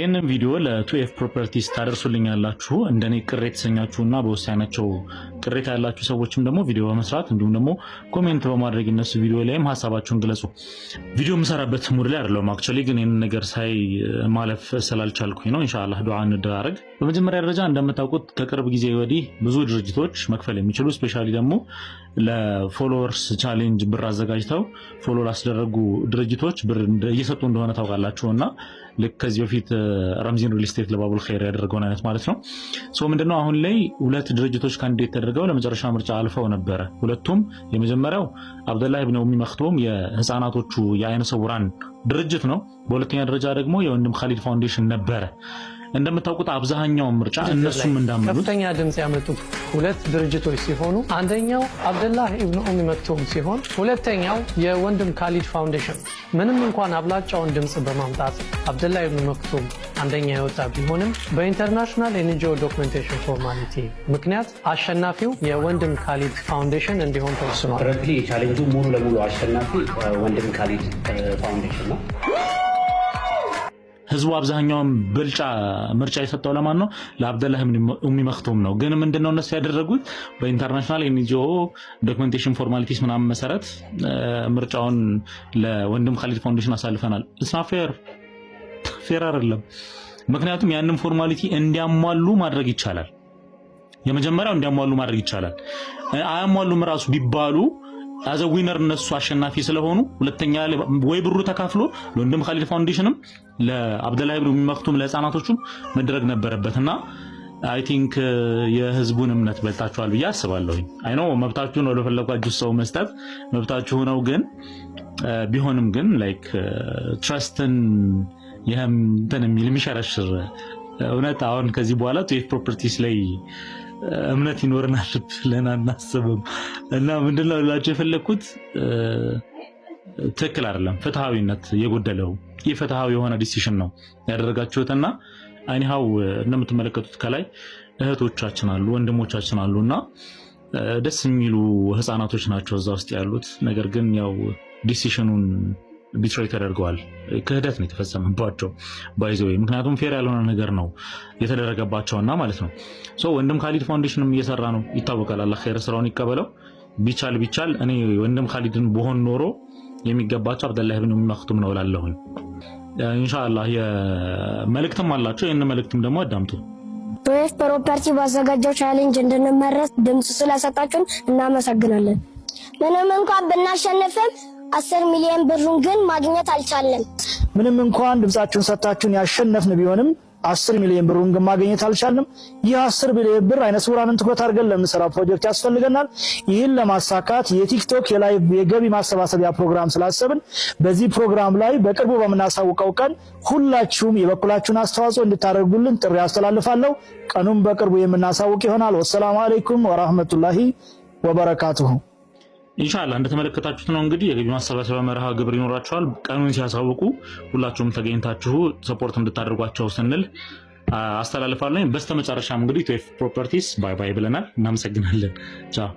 ይህንን ቪዲዮ ለቱኤፍ ፕሮፐርቲስ ታደርሱልኛላችሁ እንደኔ ቅሬታ ተሰኛችሁና በወሳኛቸው ቅሬታ ያላችሁ ሰዎችም ደግሞ ቪዲዮ በመስራት እንዲሁም ደግሞ ኮሜንት በማድረግ እነሱ ቪዲዮ ላይም ሐሳባችሁን ግለጹ። ቪዲዮ መሰራበት ሙድ ላይ አይደለም አክቹአሊ ግን ይሄን ነገር ሳይ ማለፍ ስላልቻልኩኝ ነው። ኢንሻአላህ ዱዓ እንደራረግ። በመጀመሪያ ደረጃ እንደምታውቁት ከቅርብ ጊዜ ወዲህ ብዙ ድርጅቶች መክፈል የሚችሉ ስፔሻሊ ደግሞ ለፎሎወርስ ቻሌንጅ ብር አዘጋጅተው ፎሎ ላስደረጉ ድርጅቶች ብር እየሰጡ እንደሆነ ታውቃላችሁና ልክ ከዚህ በፊት ረምዚን ሪል ስቴት ለባቡል ኸይር ያደረገውን አይነት ማለት ነው። ሶ ምንድነው አሁን ላይ ሁለት ድርጅቶች ካንዲዴት ተደርገው ለመጨረሻ ምርጫ አልፈው ነበረ። ሁለቱም የመጀመሪያው አብደላህ ኢብኑ ኡሚ መክቱም የህፃናቶቹ የአይነ ስውራን ድርጅት ነው። በሁለተኛ ደረጃ ደግሞ የወንድም ኻሊድ ፋውንዴሽን ነበረ። እንደምታውቁት አብዛኛው ምርጫ እነሱም እንዳመኑት ከፍተኛ ድምጽ ያመጡት ሁለት ድርጅቶች ሲሆኑ አንደኛው አብደላህ ኢብኑ ኡሚ መክቱም ሲሆን ሁለተኛው የወንድም ኻሊድ ፋውንዴሽን። ምንም እንኳን አብላጫውን ድምጽ በማምጣት አብደላህ ኢብኑ መክቱም አንደኛ የወጣ ቢሆንም በኢንተርናሽናል ኤንጂኦ ዶክመንቴሽን ፎርማሊቲ ምክንያት አሸናፊው የወንድም ኻሊድ ፋውንዴሽን እንዲሆን ተወስኗል። ረግሊ ቻሌንጁ ሙሉ ለሙሉ አሸናፊ ወንድም ኻሊድ ፋውንዴሽን ነው። ህዝቡ አብዛኛውን ብልጫ ምርጫ የሰጠው ለማን ነው? ለአብደላህ ኢብኑ ኡሚ መክቱም ነው። ግን ምንድነው እነሱ ያደረጉት በኢንተርናሽናል ኤንጂኦ ዶክመንቴሽን ፎርማሊቲስ ምናምን መሰረት ምርጫውን ለወንድም ኻሊድ ፋውንዴሽን አሳልፈናል። እስና ፌር አይደለም። ምክንያቱም ያንን ፎርማሊቲ እንዲያሟሉ ማድረግ ይቻላል። የመጀመሪያው እንዲያሟሉ ማድረግ ይቻላል። አያሟሉም ራሱ ቢባሉ አዘ ዊነር እነሱ አሸናፊ ስለሆኑ ሁለተኛ ወይ ብሩ ተካፍሎ ለወንድም ኻሊድ ፋውንዴሽንም ለአብደላህ ኢብኑ ኡሚ መክቱም ለህፃናቶቹም መድረግ ነበረበትና አይ ቲንክ የህዝቡን እምነት በልጣችኋል ብዬ አስባለሁ። አይ ኖ መብታችሁ ነው ለፈለጓችሁ ሰው መስጠት መብታችሁ ነው። ግን ቢሆንም ግን ላይክ ትረስትን ይሄም እንትን የሚል የሚሸረሽር እውነት አሁን ከዚህ በኋላ ቱኤፍ ፕሮፐርቲስ ላይ እምነት ይኖርናል ብለን አናስብም። እና ምንድነው ላችሁ የፈለኩት ትክክል አይደለም። ፍትሃዊነት የጎደለው የፍትሃዊ የሆነ ዲሲሽን ነው ያደረጋችሁትና አይኒሃው እንደምትመለከቱት ከላይ እህቶቻችን አሉ ወንድሞቻችን አሉና ደስ የሚሉ ህፃናቶች ናቸው እዛ ውስጥ ያሉት። ነገር ግን ያው ዲሲሽኑን ቢትሬይ ተደርገዋል። ክህደት ነው የተፈጸመባቸው ባይዘው። ምክንያቱም ፌር ያልሆነ ነገር ነው የተደረገባቸውና ማለት ነው። ሶ ወንድም ኻሊድ ፋውንዴሽንም እየሰራ ነው ይታወቃል። አላህ ኸይር ስራውን ይቀበለው። ቢቻል እኔ ወንድም ኻሊድን በሆን ኖሮ የሚገባቸው አብደላህ ኢብኑ ኡሚ መክቱም ነው እላለሁኝ። ኢንሻአላህ የመልእክትም አላቸው። ይሄን መልእክትም ደግሞ አዳምጡ። ቱኤፍ ፕሮፐርቲ ባዘጋጀው ቻሌንጅ እንድንመረጥ ድምጽ ስለሰጣችሁን እናመሰግናለን። ምንም እንኳን ብናሸንፍም 10 ሚሊዮን ብሩን ግን ማግኘት አልቻለም። ምንም እንኳን ድምጻችሁን ሰጣችሁን ያሸነፍን ቢሆንም 10 ሚሊዮን ብሩን ግን ማግኘት አልቻለም። ይህ 10 ሚሊዮን ብር አይነ ስውራንን ትኩረት አድርገን ለምንሰራው ፕሮጀክት ያስፈልገናል። ይህን ለማሳካት የቲክቶክ የላይቭ የገቢ ማሰባሰቢያ ፕሮግራም ስላሰብን በዚህ ፕሮግራም ላይ በቅርቡ በመናሳውቀው ቀን ሁላችሁም የበኩላችሁን አስተዋጽኦ እንድታደርጉልን ጥሪ አስተላልፋለሁ። ቀኑን በቅርቡ የምናሳውቅ ይሆናል። ወሰላሙ አለይኩም ወራህመቱላሂ ወበረካቱሁ። ኢንሻአላህ እንደተመለከታችሁት ነው እንግዲህ የገቢ ማሰባሰቢያ መርሃ ግብር ይኖራቸዋል። ቀኑን ሲያሳውቁ ሁላችሁም ተገኝታችሁ ሰፖርት እንድታደርጓቸው ስንል አስተላልፋለሁ። በስተመጨረሻም እንግዲህ ቱኤፍ ፕሮፐርቲስ ባይ ባይ ብለናል። እናመሰግናለን። ቻው